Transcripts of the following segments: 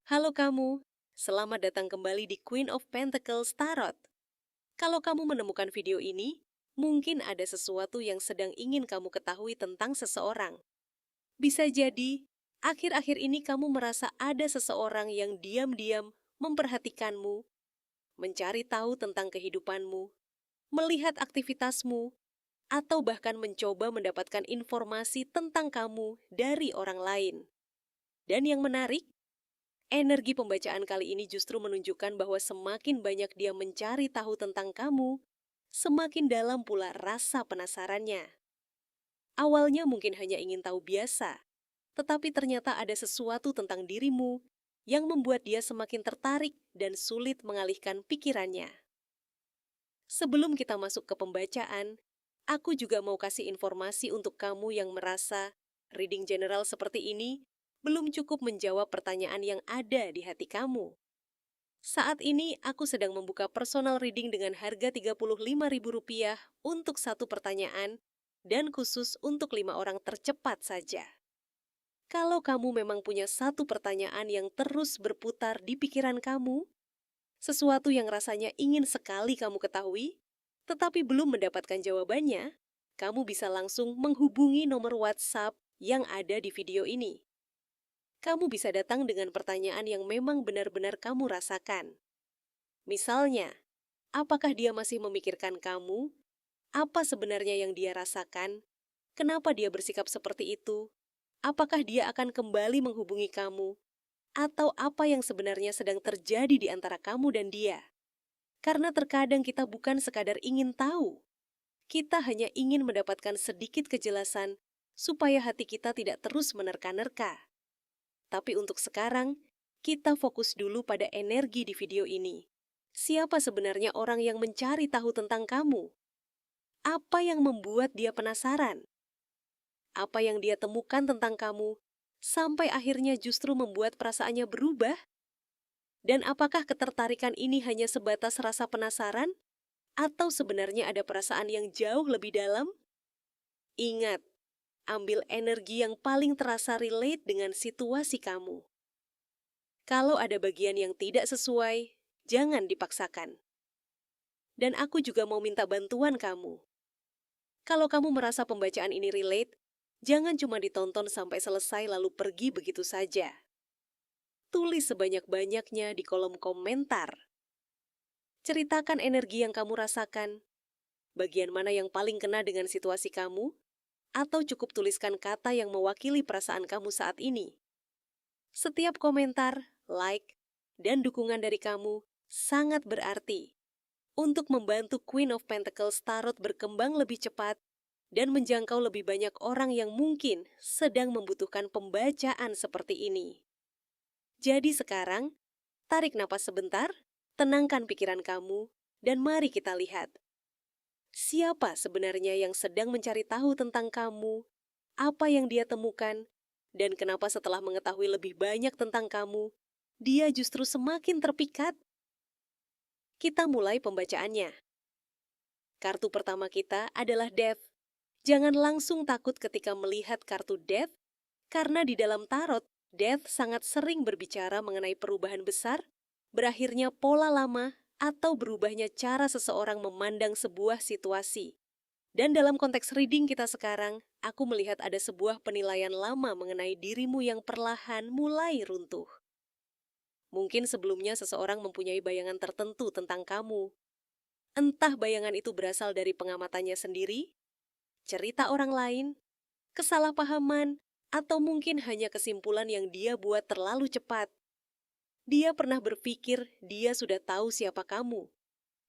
Halo kamu, selamat datang kembali di Queen of Pentacles Tarot. Kalau kamu menemukan video ini, mungkin ada sesuatu yang sedang ingin kamu ketahui tentang seseorang. Bisa jadi, akhir-akhir ini kamu merasa ada seseorang yang diam-diam memperhatikanmu, mencari tahu tentang kehidupanmu, melihat aktivitasmu, atau bahkan mencoba mendapatkan informasi tentang kamu dari orang lain. Dan yang menarik, energi pembacaan kali ini justru menunjukkan bahwa semakin banyak dia mencari tahu tentang kamu, semakin dalam pula rasa penasarannya. Awalnya mungkin hanya ingin tahu biasa, tetapi ternyata ada sesuatu tentang dirimu yang membuat dia semakin tertarik dan sulit mengalihkan pikirannya. Sebelum kita masuk ke pembacaan, aku juga mau kasih informasi untuk kamu yang merasa reading general seperti ini belum cukup menjawab pertanyaan yang ada di hati kamu. Saat ini aku sedang membuka personal reading dengan harga Rp35.000 untuk satu pertanyaan dan khusus untuk 5 orang tercepat saja. Kalau kamu memang punya satu pertanyaan yang terus berputar di pikiran kamu, sesuatu yang rasanya ingin sekali kamu ketahui, tetapi belum mendapatkan jawabannya, kamu bisa langsung menghubungi nomor WhatsApp yang ada di video ini. Kamu bisa datang dengan pertanyaan yang memang benar-benar kamu rasakan. Misalnya, apakah dia masih memikirkan kamu? Apa sebenarnya yang dia rasakan? Kenapa dia bersikap seperti itu? Apakah dia akan kembali menghubungi kamu? Atau apa yang sebenarnya sedang terjadi di antara kamu dan dia? Karena terkadang kita bukan sekadar ingin tahu. Kita hanya ingin mendapatkan sedikit kejelasan supaya hati kita tidak terus menerka-nerka. Tapi untuk sekarang, kita fokus dulu pada energi di video ini. Siapa sebenarnya orang yang mencari tahu tentang kamu? Apa yang membuat dia penasaran? Apa yang dia temukan tentang kamu, sampai akhirnya justru membuat perasaannya berubah? Dan apakah ketertarikan ini hanya sebatas rasa penasaran? Atau sebenarnya ada perasaan yang jauh lebih dalam? Ingat, ambil energi yang paling terasa relate dengan situasi kamu. Kalau ada bagian yang tidak sesuai, jangan dipaksakan. Dan aku juga mau minta bantuan kamu. Kalau kamu merasa pembacaan ini relate, jangan cuma ditonton sampai selesai lalu pergi begitu saja. Tulis sebanyak-banyaknya di kolom komentar. Ceritakan energi yang kamu rasakan, bagian mana yang paling kena dengan situasi kamu, atau cukup tuliskan kata yang mewakili perasaan kamu saat ini. Setiap komentar, like, dan dukungan dari kamu sangat berarti untuk membantu Queen of Pentacles Tarot berkembang lebih cepat dan menjangkau lebih banyak orang yang mungkin sedang membutuhkan pembacaan seperti ini. Jadi sekarang, tarik napas sebentar, tenangkan pikiran kamu, dan mari kita lihat. Siapa sebenarnya yang sedang mencari tahu tentang kamu, apa yang dia temukan, dan kenapa setelah mengetahui lebih banyak tentang kamu, dia justru semakin terpikat? Kita mulai pembacaannya. Kartu pertama kita adalah Death. Jangan langsung takut ketika melihat kartu Death, karena di dalam tarot, Death sangat sering berbicara mengenai perubahan besar, berakhirnya pola lama, atau berubahnya cara seseorang memandang sebuah situasi. Dan dalam konteks reading kita sekarang, aku melihat ada sebuah penilaian lama mengenai dirimu yang perlahan mulai runtuh. Mungkin sebelumnya seseorang mempunyai bayangan tertentu tentang kamu. Entah bayangan itu berasal dari pengamatannya sendiri, cerita orang lain, kesalahpahaman, atau mungkin hanya kesimpulan yang dia buat terlalu cepat. Dia pernah berpikir dia sudah tahu siapa kamu.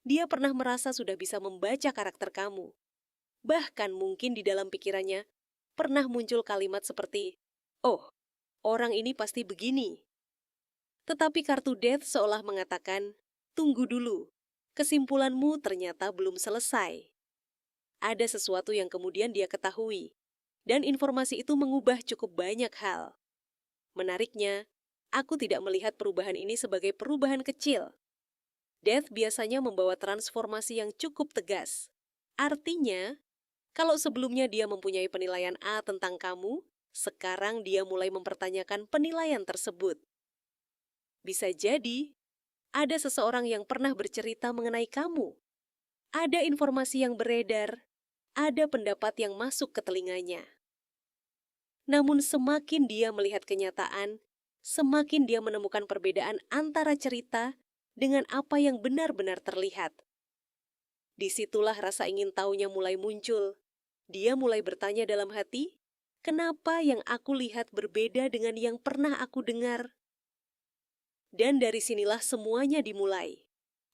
Dia pernah merasa sudah bisa membaca karakter kamu. Bahkan mungkin di dalam pikirannya pernah muncul kalimat seperti, "Oh, orang ini pasti begini." Tetapi kartu Death seolah mengatakan, "Tunggu dulu, kesimpulanmu ternyata belum selesai." Ada sesuatu yang kemudian dia ketahui, dan informasi itu mengubah cukup banyak hal. Menariknya, aku tidak melihat perubahan ini sebagai perubahan kecil. Death biasanya membawa transformasi yang cukup tegas. Artinya, kalau sebelumnya dia mempunyai penilaian A tentang kamu, sekarang dia mulai mempertanyakan penilaian tersebut. Bisa jadi ada seseorang yang pernah bercerita mengenai kamu. Ada informasi yang beredar, ada pendapat yang masuk ke telinganya. Namun semakin dia melihat kenyataan, semakin dia menemukan perbedaan antara cerita dengan apa yang benar-benar terlihat. Disitulah rasa ingin tahunya mulai muncul. Dia mulai bertanya dalam hati, kenapa yang aku lihat berbeda dengan yang pernah aku dengar? Dan dari sinilah semuanya dimulai.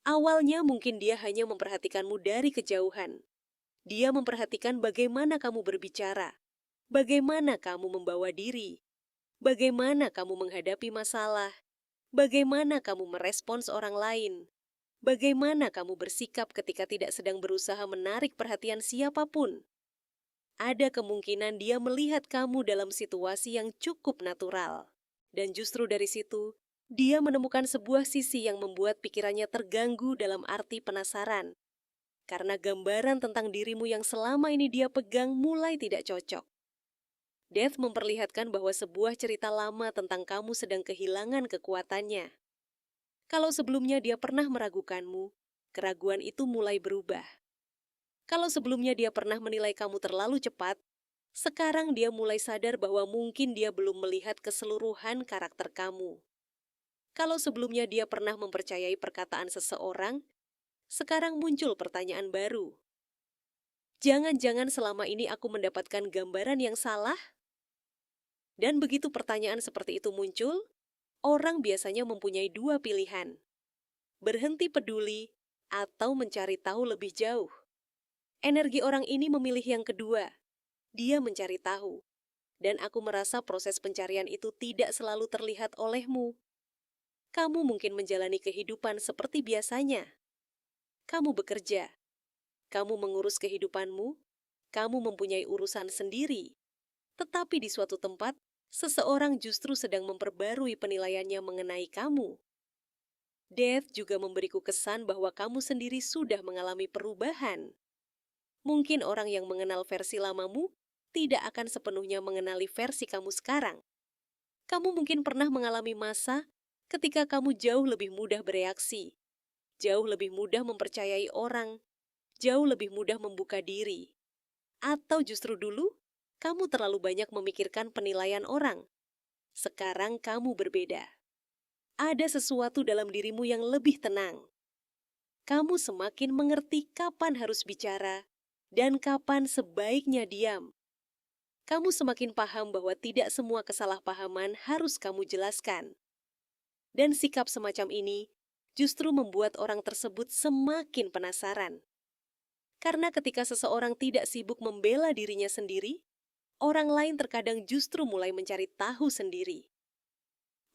Awalnya mungkin dia hanya memperhatikanmu dari kejauhan. Dia memperhatikan bagaimana kamu berbicara, bagaimana kamu membawa diri, bagaimana kamu menghadapi masalah, bagaimana kamu merespons orang lain, bagaimana kamu bersikap ketika tidak sedang berusaha menarik perhatian siapapun. Ada kemungkinan dia melihat kamu dalam situasi yang cukup natural. Dan justru dari situ, dia menemukan sebuah sisi yang membuat pikirannya terganggu dalam arti penasaran. Karena gambaran tentang dirimu yang selama ini dia pegang mulai tidak cocok. Death memperlihatkan bahwa sebuah cerita lama tentang kamu sedang kehilangan kekuatannya. Kalau sebelumnya dia pernah meragukanmu, keraguan itu mulai berubah. Kalau sebelumnya dia pernah menilai kamu terlalu cepat, sekarang dia mulai sadar bahwa mungkin dia belum melihat keseluruhan karakter kamu. Kalau sebelumnya dia pernah mempercayai perkataan seseorang, sekarang muncul pertanyaan baru. Jangan-jangan selama ini aku mendapatkan gambaran yang salah? Dan begitu pertanyaan seperti itu muncul, orang biasanya mempunyai dua pilihan. Berhenti peduli atau mencari tahu lebih jauh. Energi orang ini memilih yang kedua. Dia mencari tahu. Dan aku merasa proses pencarian itu tidak selalu terlihat olehmu. Kamu mungkin menjalani kehidupan seperti biasanya. Kamu bekerja. Kamu mengurus kehidupanmu. Kamu mempunyai urusan sendiri. Tetapi di suatu tempat, seseorang justru sedang memperbarui penilaiannya mengenai kamu. Death juga memberiku kesan bahwa kamu sendiri sudah mengalami perubahan. Mungkin orang yang mengenal versi lamamu tidak akan sepenuhnya mengenali versi kamu sekarang. Kamu mungkin pernah mengalami masa ketika kamu jauh lebih mudah bereaksi, jauh lebih mudah mempercayai orang, jauh lebih mudah membuka diri. Atau justru dulu, kamu terlalu banyak memikirkan penilaian orang. Sekarang kamu berbeda. Ada sesuatu dalam dirimu yang lebih tenang. Kamu semakin mengerti kapan harus bicara dan kapan sebaiknya diam. Kamu semakin paham bahwa tidak semua kesalahpahaman harus kamu jelaskan. Dan sikap semacam ini justru membuat orang tersebut semakin penasaran. Karena ketika seseorang tidak sibuk membela dirinya sendiri, orang lain terkadang justru mulai mencari tahu sendiri.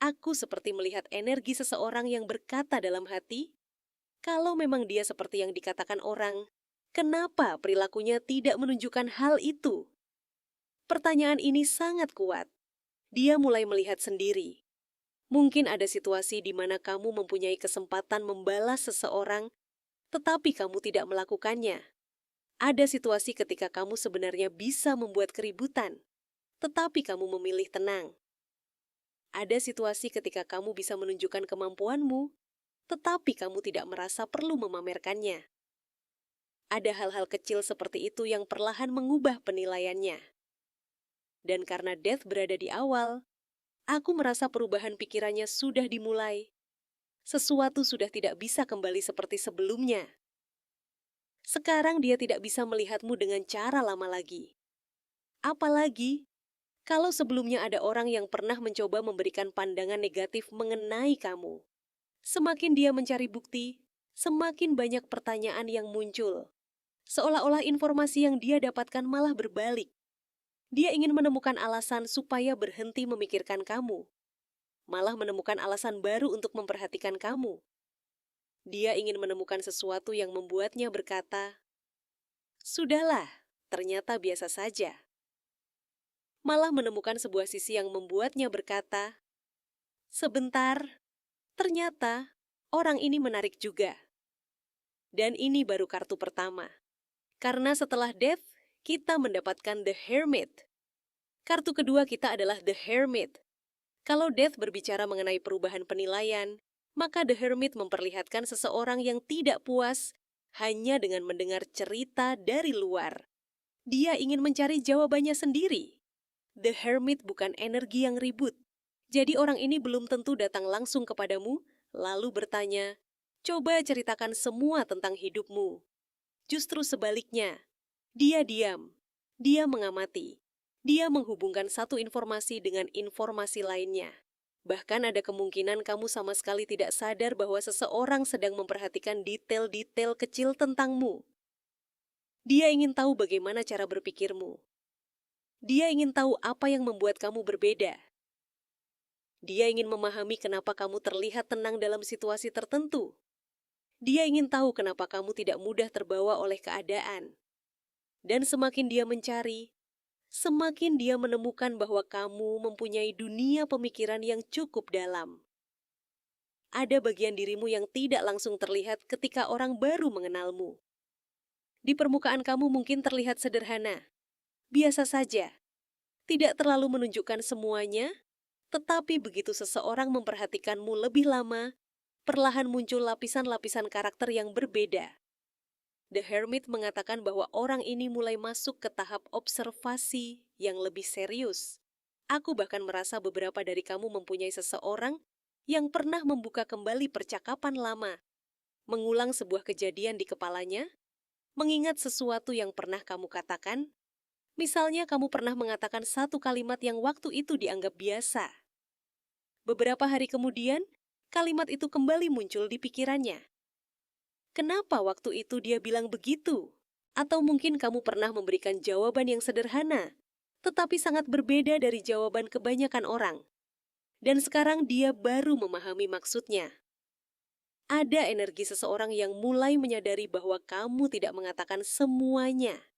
Aku seperti melihat energi seseorang yang berkata dalam hati, kalau memang dia seperti yang dikatakan orang, kenapa perilakunya tidak menunjukkan hal itu? Pertanyaan ini sangat kuat. Dia mulai melihat sendiri. Mungkin ada situasi di mana kamu mempunyai kesempatan membalas seseorang, tetapi kamu tidak melakukannya. Ada situasi ketika kamu sebenarnya bisa membuat keributan, tetapi kamu memilih tenang. Ada situasi ketika kamu bisa menunjukkan kemampuanmu, tetapi kamu tidak merasa perlu memamerkannya. Ada hal-hal kecil seperti itu yang perlahan mengubah penilaiannya. Dan karena Death berada di awal, aku merasa perubahan pikirannya sudah dimulai. Sesuatu sudah tidak bisa kembali seperti sebelumnya. Sekarang dia tidak bisa melihatmu dengan cara lama lagi. Apalagi kalau sebelumnya ada orang yang pernah mencoba memberikan pandangan negatif mengenai kamu. Semakin dia mencari bukti, semakin banyak pertanyaan yang muncul. Seolah-olah informasi yang dia dapatkan malah berbalik. Dia ingin menemukan alasan supaya berhenti memikirkan kamu. Malah menemukan alasan baru untuk memperhatikan kamu. Dia ingin menemukan sesuatu yang membuatnya berkata, "Sudahlah, ternyata biasa saja." Malah menemukan sebuah sisi yang membuatnya berkata, "Sebentar, ternyata orang ini menarik juga." Dan ini baru kartu pertama. Karena setelah Death, kita mendapatkan The Hermit. Kartu kedua kita adalah The Hermit. Kalau Death berbicara mengenai perubahan penilaian, maka The Hermit memperlihatkan seseorang yang tidak puas hanya dengan mendengar cerita dari luar. Dia ingin mencari jawabannya sendiri. The Hermit bukan energi yang ribut. Jadi orang ini belum tentu datang langsung kepadamu, lalu bertanya, "Coba ceritakan semua tentang hidupmu." Justru sebaliknya, dia diam, dia mengamati, dia menghubungkan satu informasi dengan informasi lainnya. Bahkan ada kemungkinan kamu sama sekali tidak sadar bahwa seseorang sedang memperhatikan detail-detail kecil tentangmu. Dia ingin tahu bagaimana cara berpikirmu. Dia ingin tahu apa yang membuat kamu berbeda. Dia ingin memahami kenapa kamu terlihat tenang dalam situasi tertentu. Dia ingin tahu kenapa kamu tidak mudah terbawa oleh keadaan. Dan semakin dia mencari, semakin dia menemukan bahwa kamu mempunyai dunia pemikiran yang cukup dalam. Ada bagian dirimu yang tidak langsung terlihat ketika orang baru mengenalmu. Di permukaan kamu mungkin terlihat sederhana, biasa saja, tidak terlalu menunjukkan semuanya, tetapi begitu seseorang memperhatikanmu lebih lama, perlahan muncul lapisan-lapisan karakter yang berbeda. The Hermit mengatakan bahwa orang ini mulai masuk ke tahap observasi yang lebih serius. Aku bahkan merasa beberapa dari kamu mempunyai seseorang yang pernah membuka kembali percakapan lama, mengulang sebuah kejadian di kepalanya, mengingat sesuatu yang pernah kamu katakan. Misalnya kamu pernah mengatakan satu kalimat yang waktu itu dianggap biasa. Beberapa hari kemudian, kalimat itu kembali muncul di pikirannya. Kenapa waktu itu dia bilang begitu? Atau mungkin kamu pernah memberikan jawaban yang sederhana, tetapi sangat berbeda dari jawaban kebanyakan orang. Dan sekarang dia baru memahami maksudnya. Ada energi seseorang yang mulai menyadari bahwa kamu tidak mengatakan semuanya.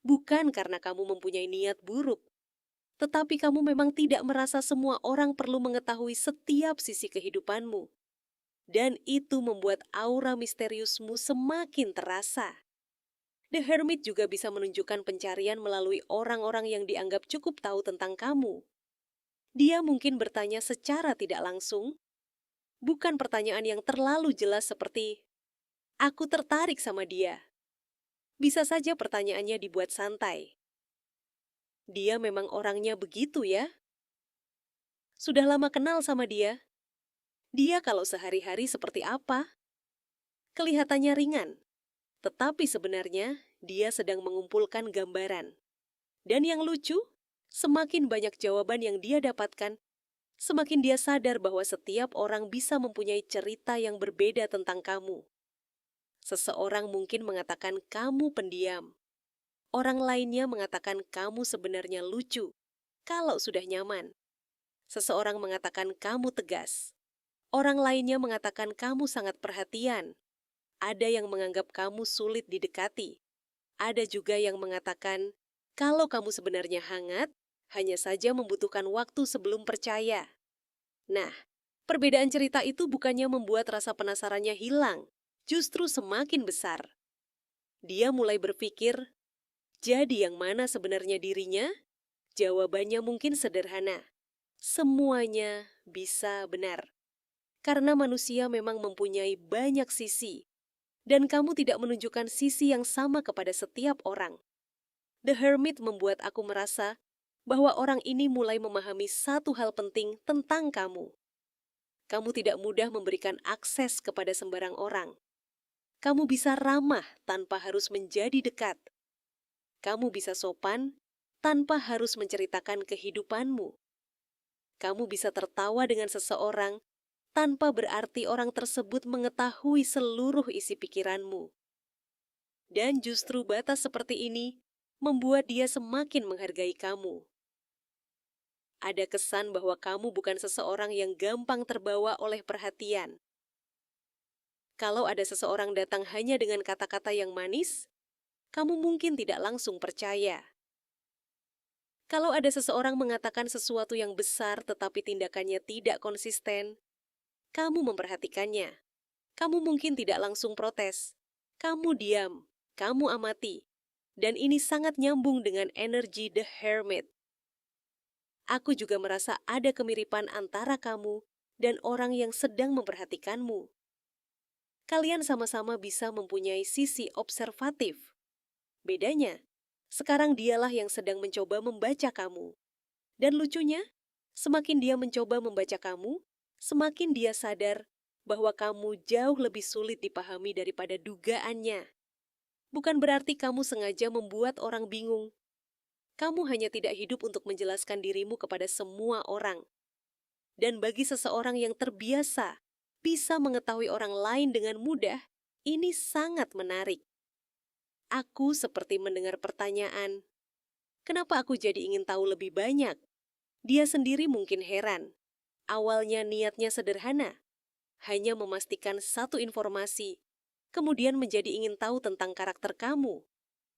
Bukan karena kamu mempunyai niat buruk, tetapi kamu memang tidak merasa semua orang perlu mengetahui setiap sisi kehidupanmu. Dan itu membuat aura misteriusmu semakin terasa. The Hermit juga bisa menunjukkan pencarian melalui orang-orang yang dianggap cukup tahu tentang kamu. Dia mungkin bertanya secara tidak langsung, bukan pertanyaan yang terlalu jelas seperti, "Aku tertarik sama dia." Bisa saja pertanyaannya dibuat santai. "Dia memang orangnya begitu ya? Sudah lama kenal sama dia? Dia kalau sehari-hari seperti apa?" Kelihatannya ringan, tetapi sebenarnya dia sedang mengumpulkan gambaran. Dan yang lucu, semakin banyak jawaban yang dia dapatkan, semakin dia sadar bahwa setiap orang bisa mempunyai cerita yang berbeda tentang kamu. Seseorang mungkin mengatakan kamu pendiam. Orang lainnya mengatakan kamu sebenarnya lucu, kalau sudah nyaman. Seseorang mengatakan kamu tegas. Orang lainnya mengatakan kamu sangat perhatian. Ada yang menganggap kamu sulit didekati. Ada juga yang mengatakan, kalau kamu sebenarnya hangat, hanya saja membutuhkan waktu sebelum percaya. Nah, perbedaan cerita itu bukannya membuat rasa penasarannya hilang, justru semakin besar. Dia mulai berpikir, jadi yang mana sebenarnya dirinya? Jawabannya mungkin sederhana. Semuanya bisa benar. Karena manusia memang mempunyai banyak sisi, dan kamu tidak menunjukkan sisi yang sama kepada setiap orang. The Hermit membuat aku merasa bahwa orang ini mulai memahami satu hal penting tentang kamu. Kamu tidak mudah memberikan akses kepada sembarang orang. Kamu bisa ramah tanpa harus menjadi dekat. Kamu bisa sopan tanpa harus menceritakan kehidupanmu. Kamu bisa tertawa dengan seseorang tanpa berarti orang tersebut mengetahui seluruh isi pikiranmu. Dan justru batas seperti ini membuat dia semakin menghargai kamu. Ada kesan bahwa kamu bukan seseorang yang gampang terbawa oleh perhatian. Kalau ada seseorang datang hanya dengan kata-kata yang manis, kamu mungkin tidak langsung percaya. Kalau ada seseorang mengatakan sesuatu yang besar tetapi tindakannya tidak konsisten, kamu memperhatikannya. Kamu mungkin tidak langsung protes. Kamu diam, kamu amati. Dan ini sangat nyambung dengan energi The Hermit. Aku juga merasa ada kemiripan antara kamu dan orang yang sedang memperhatikanmu. Kalian sama-sama bisa mempunyai sisi observatif. Bedanya, sekarang dialah yang sedang mencoba membaca kamu. Dan lucunya, semakin dia mencoba membaca kamu, semakin dia sadar bahwa kamu jauh lebih sulit dipahami daripada dugaannya. Bukan berarti kamu sengaja membuat orang bingung. Kamu hanya tidak hidup untuk menjelaskan dirimu kepada semua orang. Dan bagi seseorang yang terbiasa bisa mengetahui orang lain dengan mudah, ini sangat menarik. Aku seperti mendengar pertanyaan, kenapa aku jadi ingin tahu lebih banyak? Dia sendiri mungkin heran. Awalnya niatnya sederhana, hanya memastikan satu informasi, kemudian menjadi ingin tahu tentang karakter kamu.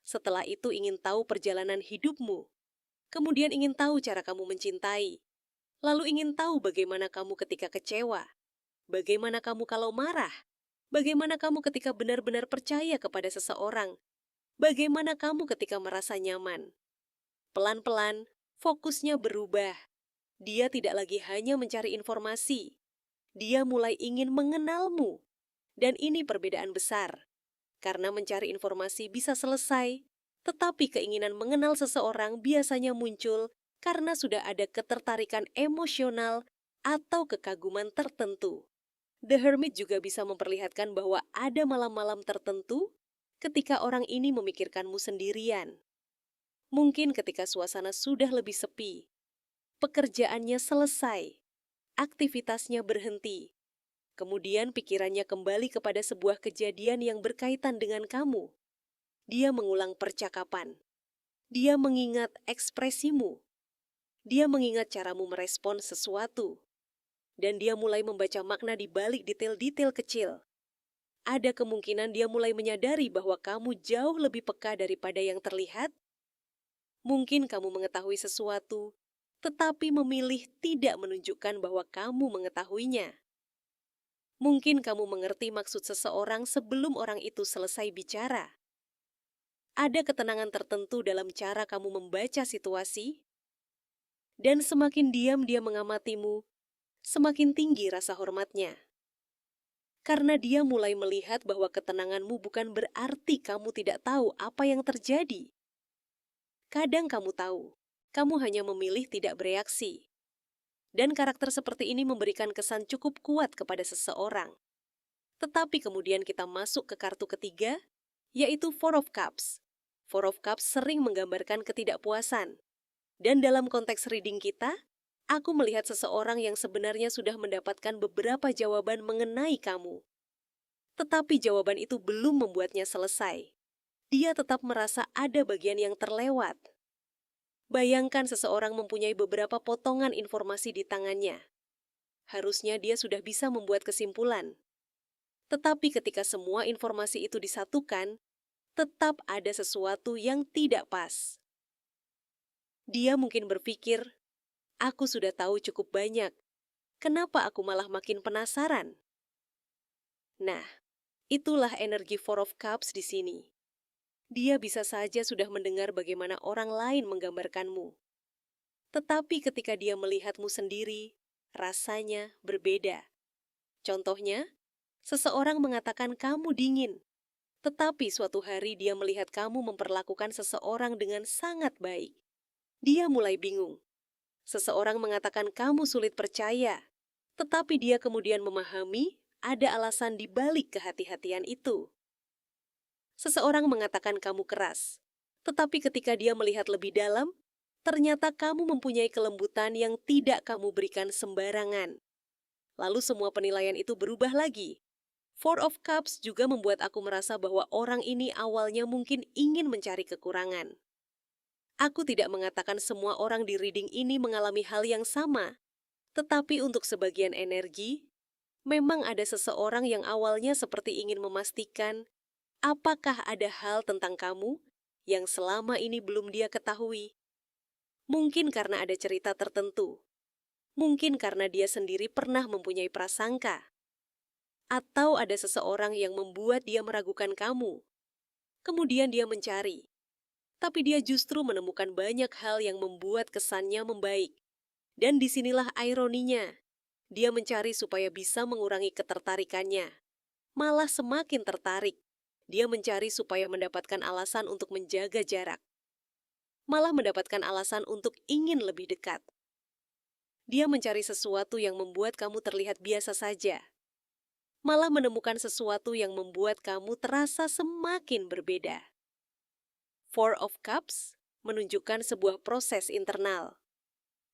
Setelah itu ingin tahu perjalanan hidupmu, kemudian ingin tahu cara kamu mencintai, lalu ingin tahu bagaimana kamu ketika kecewa, bagaimana kamu kalau marah, bagaimana kamu ketika benar-benar percaya kepada seseorang, bagaimana kamu ketika merasa nyaman. Pelan-pelan, fokusnya berubah. Dia tidak lagi hanya mencari informasi. Dia mulai ingin mengenalmu. Dan ini perbedaan besar. Karena mencari informasi bisa selesai, tetapi keinginan mengenal seseorang biasanya muncul karena sudah ada ketertarikan emosional atau kekaguman tertentu. The Hermit juga bisa memperlihatkan bahwa ada malam-malam tertentu ketika orang ini memikirkanmu sendirian. Mungkin ketika suasana sudah lebih sepi, pekerjaannya selesai, aktivitasnya berhenti, kemudian pikirannya kembali kepada sebuah kejadian yang berkaitan dengan kamu. Dia mengulang percakapan. Dia mengingat ekspresimu. Dia mengingat caramu merespon sesuatu. Dan dia mulai membaca makna di balik detail-detail kecil. Ada kemungkinan dia mulai menyadari bahwa kamu jauh lebih peka daripada yang terlihat. Mungkin kamu mengetahui sesuatu, tetapi memilih tidak menunjukkan bahwa kamu mengetahuinya. Mungkin kamu mengerti maksud seseorang sebelum orang itu selesai bicara. Ada ketenangan tertentu dalam cara kamu membaca situasi, dan semakin diam dia mengamatimu, semakin tinggi rasa hormatnya. Karena dia mulai melihat bahwa ketenanganmu bukan berarti kamu tidak tahu apa yang terjadi. Kadang kamu tahu, kamu hanya memilih tidak bereaksi. Dan karakter seperti ini memberikan kesan cukup kuat kepada seseorang. Tetapi kemudian kita masuk ke kartu ketiga, yaitu Four of Cups. Four of Cups sering menggambarkan ketidakpuasan. Dan dalam konteks reading kita, aku melihat seseorang yang sebenarnya sudah mendapatkan beberapa jawaban mengenai kamu. Tetapi jawaban itu belum membuatnya selesai. Dia tetap merasa ada bagian yang terlewat. Bayangkan seseorang mempunyai beberapa potongan informasi di tangannya. Harusnya dia sudah bisa membuat kesimpulan. Tetapi ketika semua informasi itu disatukan, tetap ada sesuatu yang tidak pas. Dia mungkin berpikir, aku sudah tahu cukup banyak. Kenapa aku malah makin penasaran? Nah, itulah energi Four of Cups di sini. Dia bisa saja sudah mendengar bagaimana orang lain menggambarkanmu. Tetapi ketika dia melihatmu sendiri, rasanya berbeda. Contohnya, seseorang mengatakan kamu dingin, tetapi suatu hari dia melihat kamu memperlakukan seseorang dengan sangat baik. Dia mulai bingung. Seseorang mengatakan kamu sulit percaya, tetapi dia kemudian memahami ada alasan di balik kehati-hatian itu. Seseorang mengatakan kamu keras, tetapi ketika dia melihat lebih dalam, ternyata kamu mempunyai kelembutan yang tidak kamu berikan sembarangan. Lalu semua penilaian itu berubah lagi. Four of Cups juga membuat aku merasa bahwa orang ini awalnya mungkin ingin mencari kekurangan. Aku tidak mengatakan semua orang di reading ini mengalami hal yang sama, tetapi untuk sebagian energi, memang ada seseorang yang awalnya seperti ingin memastikan apakah ada hal tentang kamu yang selama ini belum dia ketahui. Mungkin karena ada cerita tertentu. Mungkin karena dia sendiri pernah mempunyai prasangka. Atau ada seseorang yang membuat dia meragukan kamu. Kemudian dia mencari. Tapi dia justru menemukan banyak hal yang membuat kesannya membaik. Dan disinilah ironinya. Dia mencari supaya bisa mengurangi ketertarikannya. Malah semakin tertarik. Dia mencari supaya mendapatkan alasan untuk menjaga jarak. Malah mendapatkan alasan untuk ingin lebih dekat. Dia mencari sesuatu yang membuat kamu terlihat biasa saja. Malah menemukan sesuatu yang membuat kamu terasa semakin berbeda. Four of Cups menunjukkan sebuah proses internal.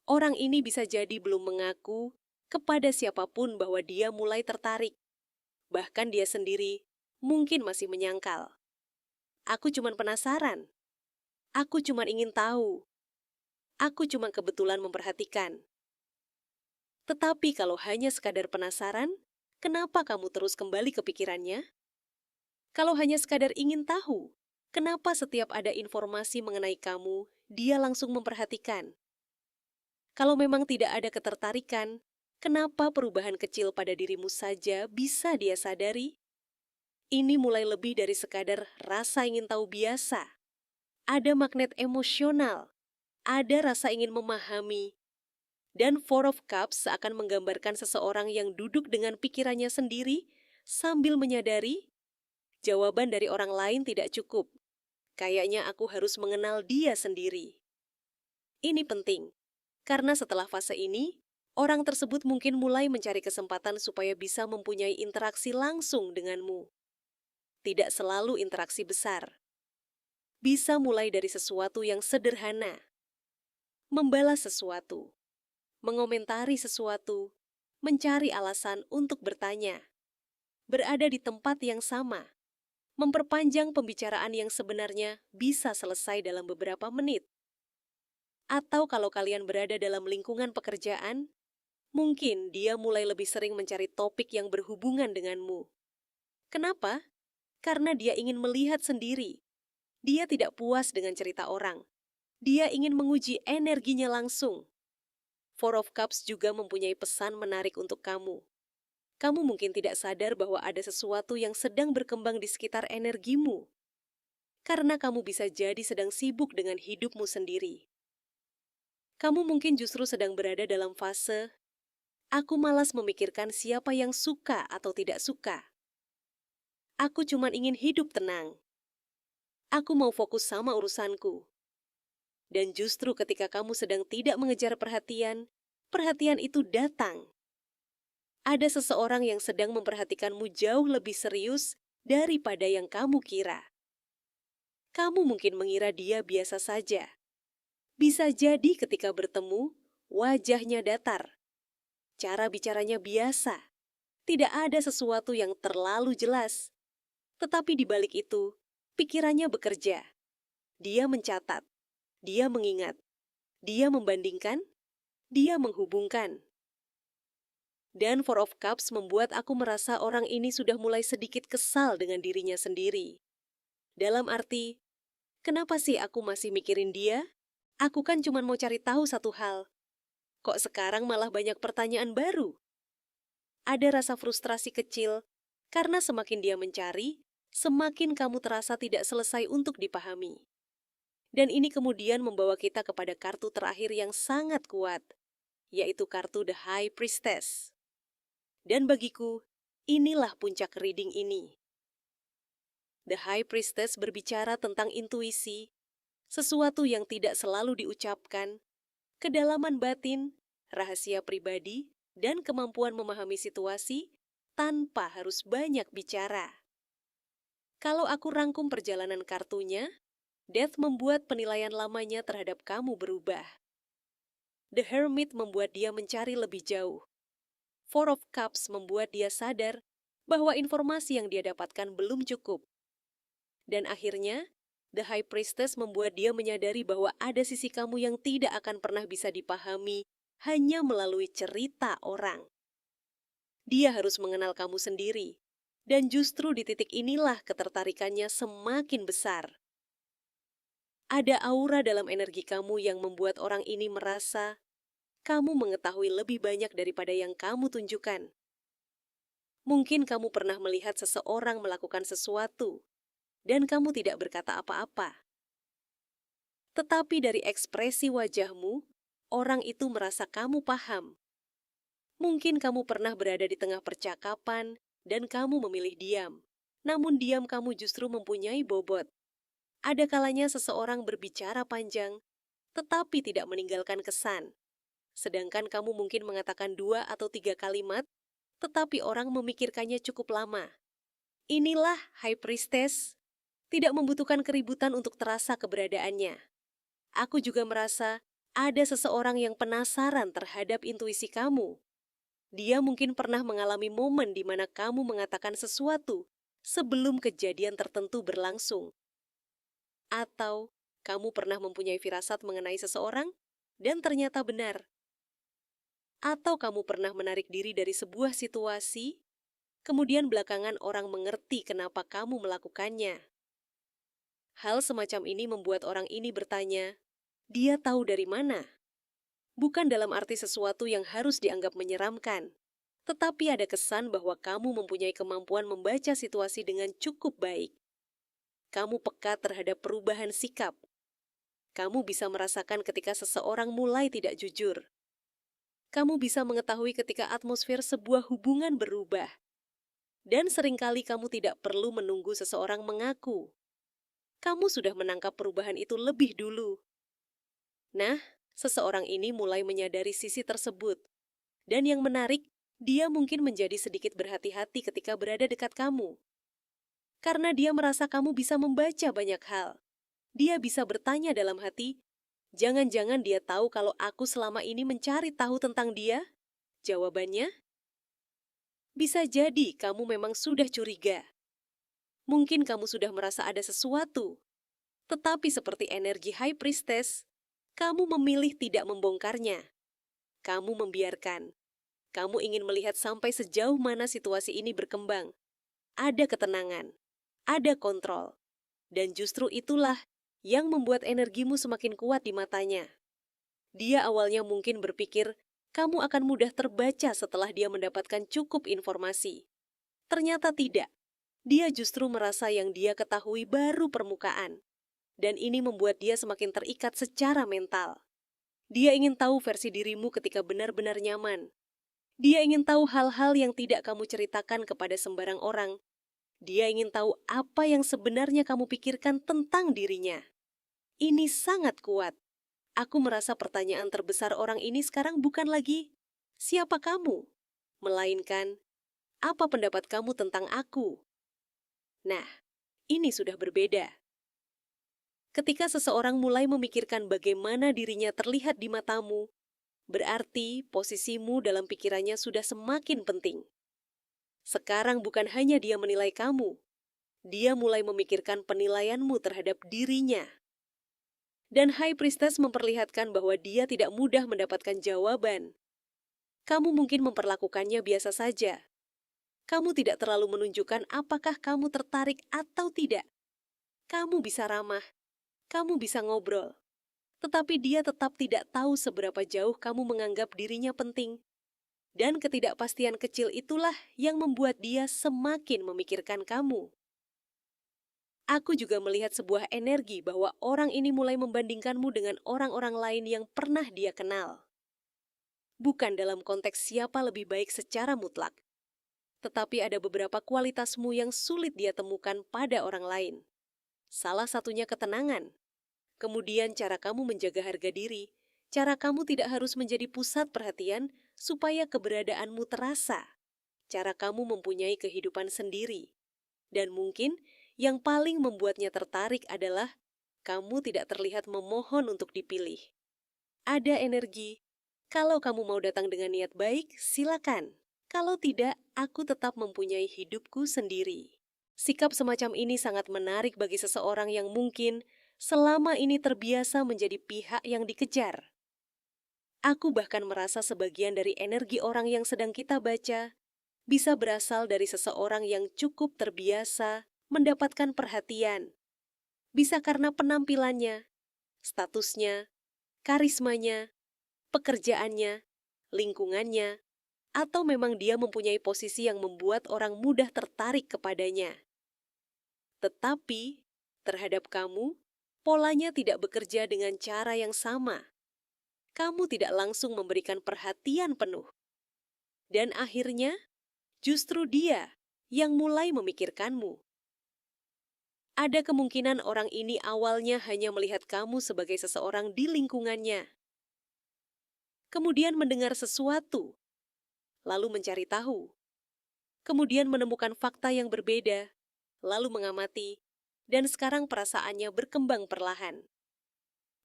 Orang ini bisa jadi belum mengaku kepada siapapun bahwa dia mulai tertarik. Bahkan dia sendiri mungkin masih menyangkal. Aku cuma penasaran. Aku cuma ingin tahu. Aku cuma kebetulan memperhatikan. Tetapi kalau hanya sekadar penasaran, kenapa kamu terus kembali ke pikirannya? Kalau hanya sekadar ingin tahu, kenapa setiap ada informasi mengenai kamu, dia langsung memperhatikan? Kalau memang tidak ada ketertarikan, kenapa perubahan kecil pada dirimu saja bisa dia sadari? Ini mulai lebih dari sekadar rasa ingin tahu biasa. Ada magnet emosional, ada rasa ingin memahami. Dan Four of Cups akan menggambarkan seseorang yang duduk dengan pikirannya sendiri sambil menyadari jawaban dari orang lain tidak cukup. Kayaknya aku harus mengenal dia sendiri. Ini penting, karena setelah fase ini, orang tersebut mungkin mulai mencari kesempatan supaya bisa mempunyai interaksi langsung denganmu. Tidak selalu interaksi besar. Bisa mulai dari sesuatu yang sederhana. Membalas sesuatu. Mengomentari sesuatu, mencari alasan untuk bertanya, berada di tempat yang sama, memperpanjang pembicaraan yang sebenarnya bisa selesai dalam beberapa menit. Atau kalau kalian berada dalam lingkungan pekerjaan, mungkin dia mulai lebih sering mencari topik yang berhubungan denganmu. Kenapa? Karena dia ingin melihat sendiri. Dia tidak puas dengan cerita orang. Dia ingin menguji energinya langsung. Four of Cups juga mempunyai pesan menarik untuk kamu. Kamu mungkin tidak sadar bahwa ada sesuatu yang sedang berkembang di sekitar energimu. Karena kamu bisa jadi sedang sibuk dengan hidupmu sendiri. Kamu mungkin justru sedang berada dalam fase, aku malas memikirkan siapa yang suka atau tidak suka. Aku cuma ingin hidup tenang. Aku mau fokus sama urusanku. Dan justru ketika kamu sedang tidak mengejar perhatian, perhatian itu datang. Ada seseorang yang sedang memperhatikanmu jauh lebih serius daripada yang kamu kira. Kamu mungkin mengira dia biasa saja. Bisa jadi ketika bertemu, wajahnya datar. Cara bicaranya biasa. Tidak ada sesuatu yang terlalu jelas. Tetapi di balik itu, pikirannya bekerja. Dia mencatat. Dia mengingat, dia membandingkan, dia menghubungkan. Dan Four of Cups membuat aku merasa orang ini sudah mulai sedikit kesal dengan dirinya sendiri. Dalam arti, kenapa sih aku masih mikirin dia? Aku kan cuma mau cari tahu satu hal. Kok sekarang malah banyak pertanyaan baru? Ada rasa frustrasi kecil, karena semakin dia mencari, semakin kamu terasa tidak selesai untuk dipahami. Dan ini kemudian membawa kita kepada kartu terakhir yang sangat kuat, yaitu kartu The High Priestess. Dan bagiku, inilah puncak reading ini. The High Priestess berbicara tentang intuisi, sesuatu yang tidak selalu diucapkan, kedalaman batin, rahasia pribadi, dan kemampuan memahami situasi tanpa harus banyak bicara. Kalau aku rangkum perjalanan kartunya, Death membuat penilaian lamanya terhadap kamu berubah. The Hermit membuat dia mencari lebih jauh. Four of Cups membuat dia sadar bahwa informasi yang dia dapatkan belum cukup. Dan akhirnya, The High Priestess membuat dia menyadari bahwa ada sisi kamu yang tidak akan pernah bisa dipahami hanya melalui cerita orang. Dia harus mengenal kamu sendiri, dan justru di titik inilah ketertarikannya semakin besar. Ada aura dalam energi kamu yang membuat orang ini merasa kamu mengetahui lebih banyak daripada yang kamu tunjukkan. Mungkin kamu pernah melihat seseorang melakukan sesuatu, dan kamu tidak berkata apa-apa. Tetapi dari ekspresi wajahmu, orang itu merasa kamu paham. Mungkin kamu pernah berada di tengah percakapan dan kamu memilih diam. Namun diam kamu justru mempunyai bobot. Ada kalanya seseorang berbicara panjang, tetapi tidak meninggalkan kesan. Sedangkan kamu mungkin mengatakan 2 atau 3 kalimat, tetapi orang memikirkannya cukup lama. Inilah High Priestess, tidak membutuhkan keributan untuk terasa keberadaannya. Aku juga merasa ada seseorang yang penasaran terhadap intuisi kamu. Dia mungkin pernah mengalami momen di mana kamu mengatakan sesuatu sebelum kejadian tertentu berlangsung. Atau kamu pernah mempunyai firasat mengenai seseorang dan ternyata benar. Atau kamu pernah menarik diri dari sebuah situasi, kemudian belakangan orang mengerti kenapa kamu melakukannya. Hal semacam ini membuat orang ini bertanya, dia tahu dari mana? Bukan dalam arti sesuatu yang harus dianggap menyeramkan, tetapi ada kesan bahwa kamu mempunyai kemampuan membaca situasi dengan cukup baik. Kamu peka terhadap perubahan sikap. Kamu bisa merasakan ketika seseorang mulai tidak jujur. Kamu bisa mengetahui ketika atmosfer sebuah hubungan berubah. Dan seringkali kamu tidak perlu menunggu seseorang mengaku. Kamu sudah menangkap perubahan itu lebih dulu. Nah, seseorang ini mulai menyadari sisi tersebut. Dan yang menarik, dia mungkin menjadi sedikit berhati-hati ketika berada dekat kamu. Karena dia merasa kamu bisa membaca banyak hal. Dia bisa bertanya dalam hati, jangan-jangan dia tahu kalau aku selama ini mencari tahu tentang dia? Jawabannya, bisa jadi kamu memang sudah curiga. Mungkin kamu sudah merasa ada sesuatu. Tetapi seperti energi High Priestess, kamu memilih tidak membongkarnya. Kamu membiarkan. Kamu ingin melihat sampai sejauh mana situasi ini berkembang. Ada ketenangan, ada kontrol. Dan justru itulah yang membuat energimu semakin kuat di matanya. Dia awalnya mungkin berpikir, kamu akan mudah terbaca setelah dia mendapatkan cukup informasi. Ternyata tidak. Dia justru merasa yang dia ketahui baru permukaan. Dan ini membuat dia semakin terikat secara mental. Dia ingin tahu versi dirimu ketika benar-benar nyaman. Dia ingin tahu hal-hal yang tidak kamu ceritakan kepada sembarang orang. Dia ingin tahu apa yang sebenarnya kamu pikirkan tentang dirinya. Ini sangat kuat. Aku merasa pertanyaan terbesar orang ini sekarang bukan lagi, siapa kamu? Melainkan, apa pendapat kamu tentang aku? Nah, ini sudah berbeda. Ketika seseorang mulai memikirkan bagaimana dirinya terlihat di matamu, berarti posisimu dalam pikirannya sudah semakin penting. Sekarang bukan hanya dia menilai kamu, dia mulai memikirkan penilaianmu terhadap dirinya. Dan High Priestess memperlihatkan bahwa dia tidak mudah mendapatkan jawaban. Kamu mungkin memperlakukannya biasa saja. Kamu tidak terlalu menunjukkan apakah kamu tertarik atau tidak. Kamu bisa ramah. Kamu bisa ngobrol, tetapi dia tetap tidak tahu seberapa jauh kamu menganggap dirinya penting. Dan ketidakpastian kecil itulah yang membuat dia semakin memikirkan kamu. Aku juga melihat sebuah energi bahwa orang ini mulai membandingkanmu dengan orang-orang lain yang pernah dia kenal. Bukan dalam konteks siapa lebih baik secara mutlak, tetapi ada beberapa kualitasmu yang sulit dia temukan pada orang lain. Salah satunya ketenangan. Kemudian cara kamu menjaga harga diri, cara kamu tidak harus menjadi pusat perhatian supaya keberadaanmu terasa. Cara kamu mempunyai kehidupan sendiri. Dan mungkin yang paling membuatnya tertarik adalah kamu tidak terlihat memohon untuk dipilih. Ada energi. Kalau kamu mau datang dengan niat baik, silakan. Kalau tidak, aku tetap mempunyai hidupku sendiri. Sikap semacam ini sangat menarik bagi seseorang yang mungkin selama ini terbiasa menjadi pihak yang dikejar. Aku bahkan merasa sebagian dari energi orang yang sedang kita baca bisa berasal dari seseorang yang cukup terbiasa mendapatkan perhatian. Bisa karena penampilannya, statusnya, karismanya, pekerjaannya, lingkungannya, atau memang dia mempunyai posisi yang membuat orang mudah tertarik kepadanya. Tetapi, terhadap kamu, polanya tidak bekerja dengan cara yang sama. kamu tidak langsung memberikan perhatian penuh. Dan akhirnya, justru dia yang mulai memikirkanmu. Ada kemungkinan orang ini awalnya hanya melihat kamu sebagai seseorang di lingkungannya. Kemudian mendengar sesuatu, lalu mencari tahu. Kemudian menemukan fakta yang berbeda, lalu mengamati, dan sekarang perasaannya berkembang perlahan.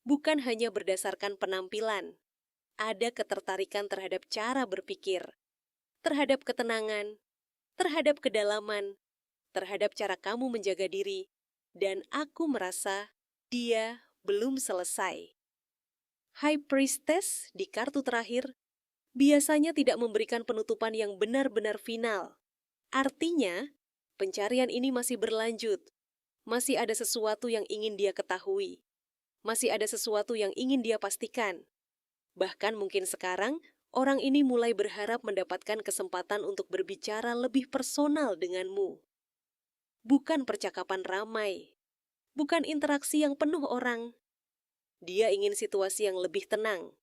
Bukan hanya berdasarkan penampilan, ada ketertarikan terhadap cara berpikir, terhadap ketenangan, terhadap kedalaman, terhadap cara kamu menjaga diri, dan aku merasa dia belum selesai. High Priestess di kartu terakhir biasanya tidak memberikan penutupan yang benar-benar final. Artinya, pencarian ini masih berlanjut. Masih ada sesuatu yang ingin dia ketahui. Masih ada sesuatu yang ingin dia pastikan. Bahkan mungkin sekarang, orang ini mulai berharap mendapatkan kesempatan untuk berbicara lebih personal denganmu. Bukan percakapan ramai. Bukan interaksi yang penuh orang. Dia ingin situasi yang lebih tenang.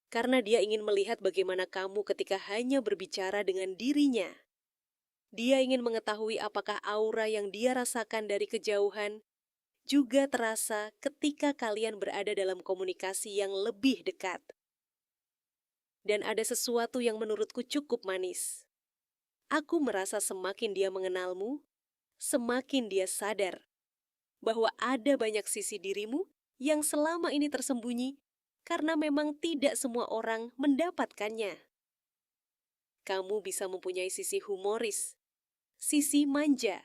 Karena dia ingin melihat bagaimana kamu ketika hanya berbicara dengan dirinya. Dia ingin mengetahui apakah aura yang dia rasakan dari kejauhan juga terasa ketika kalian berada dalam komunikasi yang lebih dekat. Dan ada sesuatu yang menurutku cukup manis. Aku merasa semakin dia mengenalmu, semakin dia sadar bahwa ada banyak sisi dirimu yang selama ini tersembunyi karena memang tidak semua orang mendapatkannya. Kamu bisa mempunyai sisi humoris, sisi manja,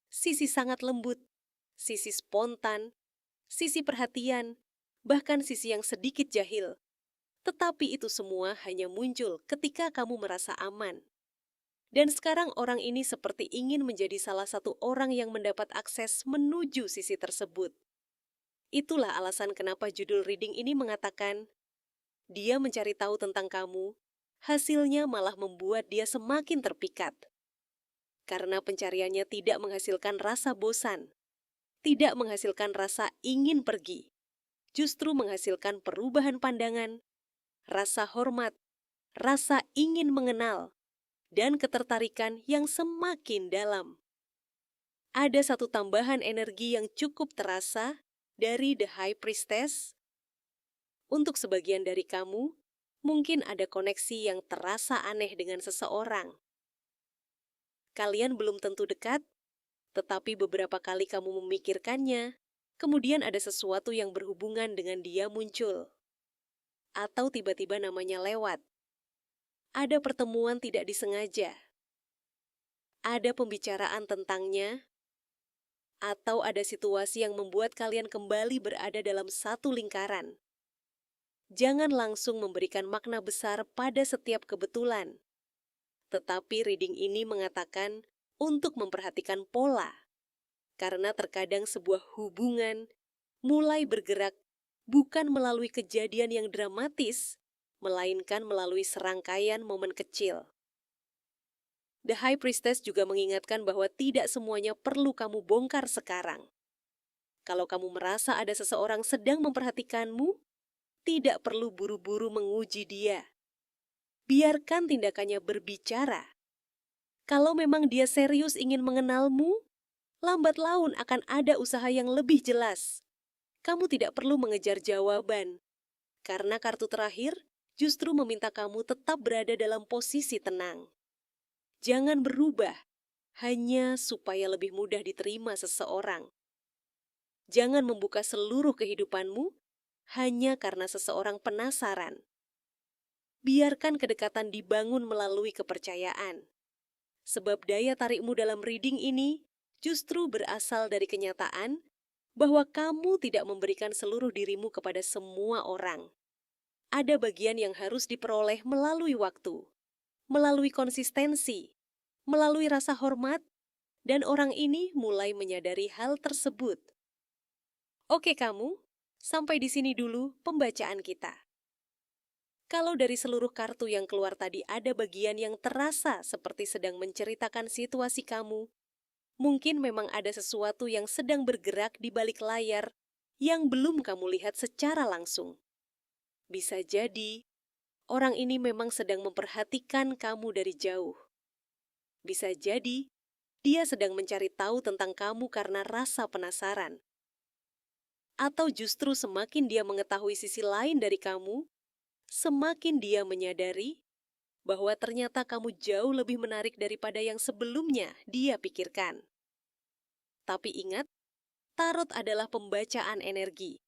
sisi sangat lembut, sisi spontan, sisi perhatian, bahkan sisi yang sedikit jahil. Tetapi itu semua hanya muncul ketika kamu merasa aman. Dan sekarang orang ini seperti ingin menjadi salah satu orang yang mendapat akses menuju sisi tersebut. Itulah alasan kenapa judul reading ini mengatakan, dia mencari tahu tentang kamu, hasilnya malah membuat dia semakin terpikat. Karena pencariannya tidak menghasilkan rasa bosan, tidak menghasilkan rasa ingin pergi, justru menghasilkan perubahan pandangan, rasa hormat, rasa ingin mengenal, dan ketertarikan yang semakin dalam. Ada satu tambahan energi yang cukup terasa dari The High Priestess. Untuk sebagian dari kamu, mungkin ada koneksi yang terasa aneh dengan seseorang. Kalian belum tentu dekat, tetapi beberapa kali kamu memikirkannya, kemudian ada sesuatu yang berhubungan dengan dia muncul. Atau tiba-tiba namanya lewat. Ada pertemuan tidak disengaja. Ada pembicaraan tentangnya, atau ada situasi yang membuat kalian kembali berada dalam satu lingkaran. Jangan langsung memberikan makna besar pada setiap kebetulan. Tetapi reading ini mengatakan untuk memperhatikan pola. Karena terkadang sebuah hubungan mulai bergerak bukan melalui kejadian yang dramatis, melainkan melalui serangkaian momen kecil. The High Priestess juga mengingatkan bahwa tidak semuanya perlu kamu bongkar sekarang. Kalau kamu merasa ada seseorang sedang memperhatikanmu, tidak perlu buru-buru menguji dia. Biarkan tindakannya berbicara. Kalau memang dia serius ingin mengenalmu, lambat laun akan ada usaha yang lebih jelas. Kamu tidak perlu mengejar jawaban, karena kartu terakhir justru meminta kamu tetap berada dalam posisi tenang. Jangan berubah, hanya supaya lebih mudah diterima seseorang. Jangan membuka seluruh kehidupanmu, hanya karena seseorang penasaran. Biarkan kedekatan dibangun melalui kepercayaan. Sebab daya tarikmu dalam reading ini justru berasal dari kenyataan bahwa kamu tidak memberikan seluruh dirimu kepada semua orang. Ada bagian yang harus diperoleh melalui waktu, melalui konsistensi, melalui rasa hormat, dan orang ini mulai menyadari hal tersebut. Oke kamu, sampai di sini dulu pembacaan kita. Kalau dari seluruh kartu yang keluar tadi ada bagian yang terasa seperti sedang menceritakan situasi kamu, mungkin memang ada sesuatu yang sedang bergerak di balik layar yang belum kamu lihat secara langsung. Bisa jadi orang ini memang sedang memperhatikan kamu dari jauh. Bisa jadi dia sedang mencari tahu tentang kamu karena rasa penasaran. Atau justru semakin dia mengetahui sisi lain dari kamu, semakin dia menyadari bahwa ternyata kamu jauh lebih menarik daripada yang sebelumnya dia pikirkan. Tapi ingat, tarot adalah pembacaan energi.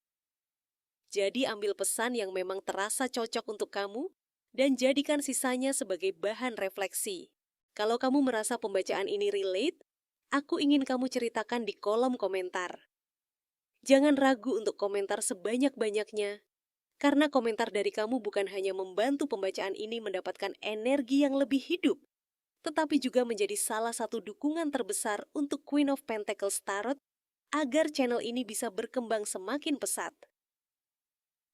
Jadi ambil pesan yang memang terasa cocok untuk kamu dan jadikan sisanya sebagai bahan refleksi. Kalau kamu merasa pembacaan ini relate, aku ingin kamu ceritakan di kolom komentar. Jangan ragu untuk komentar sebanyak-banyaknya, karena komentar dari kamu bukan hanya membantu pembacaan ini mendapatkan energi yang lebih hidup, tetapi juga menjadi salah satu dukungan terbesar untuk Queen of Pentacles Tarot agar channel ini bisa berkembang semakin pesat.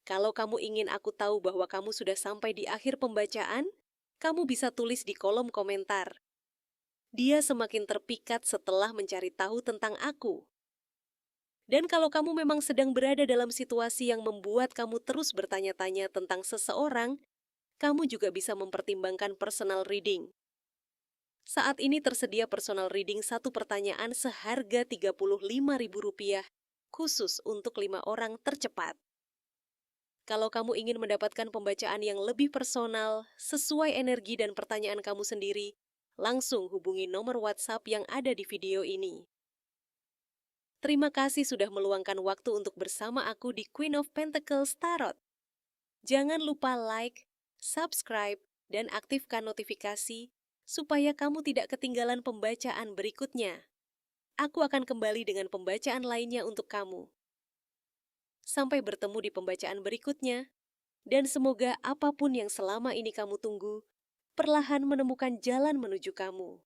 Kalau kamu ingin aku tahu bahwa kamu sudah sampai di akhir pembacaan, kamu bisa tulis di kolom komentar. Dia semakin terpikat setelah mencari tahu tentang aku. Dan kalau kamu memang sedang berada dalam situasi yang membuat kamu terus bertanya-tanya tentang seseorang, kamu juga bisa mempertimbangkan personal reading. Saat ini tersedia personal reading satu pertanyaan seharga Rp35.000 khusus untuk 5 orang tercepat. Kalau kamu ingin mendapatkan pembacaan yang lebih personal, sesuai energi dan pertanyaan kamu sendiri, langsung hubungi nomor WhatsApp yang ada di video ini. Terima kasih sudah meluangkan waktu untuk bersama aku di Queen of Pentacles Tarot. Jangan lupa like, subscribe, dan aktifkan notifikasi supaya kamu tidak ketinggalan pembacaan berikutnya. Aku akan kembali dengan pembacaan lainnya untuk kamu. Sampai bertemu di pembacaan berikutnya, dan semoga apapun yang selama ini kamu tunggu, perlahan menemukan jalan menuju kamu.